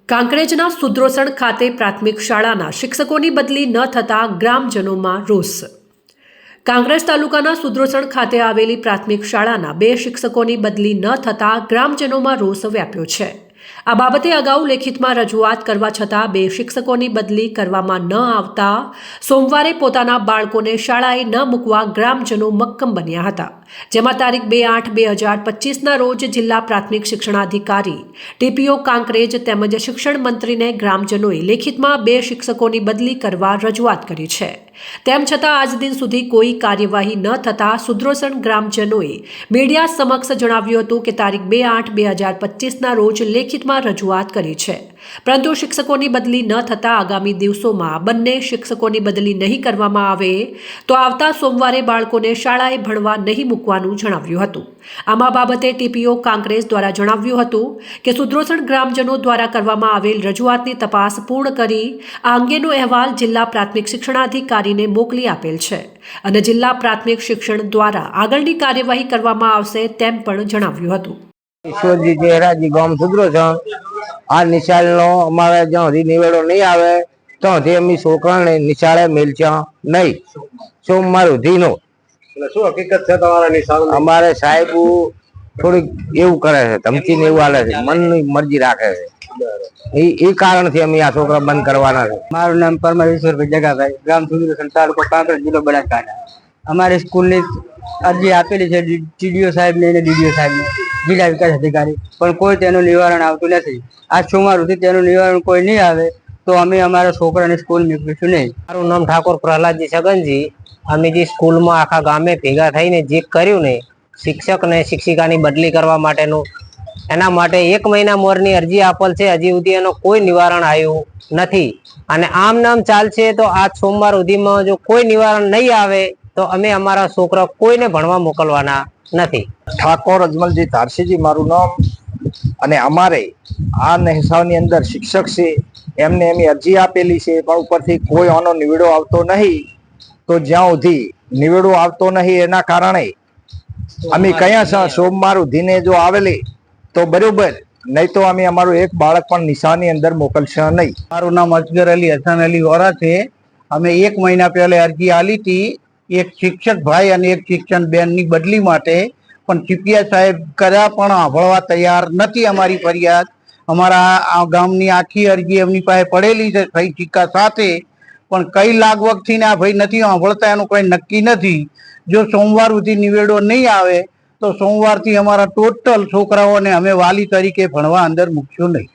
કાંકરેજના સુદ્રોસણ ખાતે પ્રાથમિક શાળાના શિક્ષકોની બદલી ન થતાં ગ્રામજનોમાં રોષ। કાંકરેજ તાલુકાના સુદ્રોસણ ખાતે આવેલી પ્રાથમિક શાળાના 2 શિક્ષકોની બદલી ન થતાં ગ્રામજનોમાં રોષ વ્યાપ્યો છે। આ બાબતે અગાઉ લેખિતમાં રજૂઆત કરવા છતાં 2 શિક્ષકોની બદલી કરવામાં ન આવતા સોમવારે પોતાના બાળકોને શાળાએ ન મૂકવા ગ્રામજનો મક્કમ બન્યા હતા, જેમાં તારીખ 2/8/2025ના રોજ જિલ્લા પ્રાથમિક શિક્ષણાધિકારી ટીપીઓ કાંકરેજ તેમજ શિક્ષણ મંત્રીને ગ્રામજનોએ લેખિતમાં 2 શિક્ષકોની બદલી કરવા રજૂઆત કરી છે। તેમ છતાં આજ દિન સુધી કોઈ કાર્યવાહી ન થતાં સુદ્રોસણ ગ્રામજનોએ મીડિયા સમક્ષ જણાવ્યું હતું કે તારીખ 2/8/2025ના રોજ લેખિતમાં રજૂઆત કરી છે, પરંતુ શિક્ષકોની બદલી ન થતાં આગામી દિવસોમાં બંને શિક્ષકોની બદલી નહીં કરવામાં આવે તો આવતા સોમવારે બાળકોને શાળાએ ભણવા નહીં મૂકવાનું જણાવ્યું હતું। આમાં બાબતે ટીપીઓ કાંકરેજ દ્વારા જણાવ્યું હતું કે સુદ્રોસણ ગ્રામજનો દ્વારા કરવામાં આવેલ રજૂઆતની તપાસ પૂર્ણ કરી આ અંગેનો અહેવાલ જિલ્લા પ્રાથમિક શિક્ષણાધિકારીને મોકલી આપેલ છે અને જિલ્લા પ્રાથમિક શિક્ષણ દ્વારા આગળની કાર્યવાહી કરવામાં આવશે તેમ પણ જણાવ્યું હતું। ઈશ્વરજી ચહેરાજી ગામ સુદ્રોસણ આ નિશાળનો અમારે જ્યાં સુધી નિવેડો નહીં આવે તો અમે છોકરાને નિશાળે મેલચ્યા નહીં। સોમવાર સુધીનો શું હકીકત છે તમારા નિશાળ? અમારે સાહેબ થોડીક એવું કરે છે, ધમકીને એવું હાલે છે, મનની મરજી રાખે છે। એ કારણથી અમે આ છોકરા બંધ કરવાના છે। મારું નામ પરમેશ્વરભાઈ જગાભાઈ, ગામ સુદ્રોસણ, તાલુકો કાંકરેજ, જિલ્લો બનાસકાંઠા। અમારી સ્કૂલની અરજી આપેલી છે ટીડીઓ સાહેબને અને ડીડીઓ સાહેબને, જિલ્લા વિકાસ અધિકારી, પણ કોઈ તેનું નિવારણ આવતું નથી। આજ સોમવાર સુધી તેનું નિવારણ કોઈ નહીં આવે તો અમે અમારા છોકરાને સ્કૂલ મૂકીશું નહીં। મારું નામ ઠાકોર પ્રહલાદજી છગનજી। અમે જે સ્કૂલમાં આખા ગામે ભેગા થઈને જે કર્યું ને શિક્ષક ને શિક્ષિકાની બદલી કરવા માટેનું, એના માટે 1 મહિના મોરની અરજી આપેલ છે, હજી સુધી એનો કોઈ નિવારણ આવ્યું નથી અને આમ નામ ચાલશે તો આજ સોમવાર સુધીમાં જો કોઈ નિવારણ નહીં આવે તો અમે અમારા છોકરા કોઈને ભણવા મોકલવાના નથી। ઠાકોર અજમલજી ધારસીજી મારું નામ, અને અમારે આ નિશાળની અંદર શિક્ષક છે, એમને એમની અરજી આપેલી છે, પણ ઉપરથી કોઈ આનો નિવેડો આવતો નહીં। તો જ્યાં સુધી નિવેડો આવતો નહીં એના કારણે અમે કયા છે સોમવાર સુધીને જો આવેલી તો બરોબર, નહીં તો અમે અમારું એક બાળક પણ નિશાળની અંદર મોકલશે નહીં। મારું નામ અજગર અલી હસન અલી વોરા છે। અમે 1 મહિના પહેલા અરજી આલી હતી એક શિક્ષક ભાઈ અને એક શિક્ષણ બેનની બદલી માટે, પણ ટીપીયા સાહેબ કર્યા પણ સાંભળવા તૈયાર નથી અમારી ફરિયાદ। અમારા આ ગામની આખી અરજી એમની પાસે પડેલી છે સહી સિક્કા સાથે, પણ કઈ લાગવગથી આ ભાઈ નથી સાંભળતા, એનું કોઈ નક્કી નથી। જો સોમવાર સુધી નિવેડો નહીં આવે તો સોમવારથી અમારા ટોટલ છોકરાઓને અમે વાલી તરીકે ભણવા અંદર મૂકશું નહીં।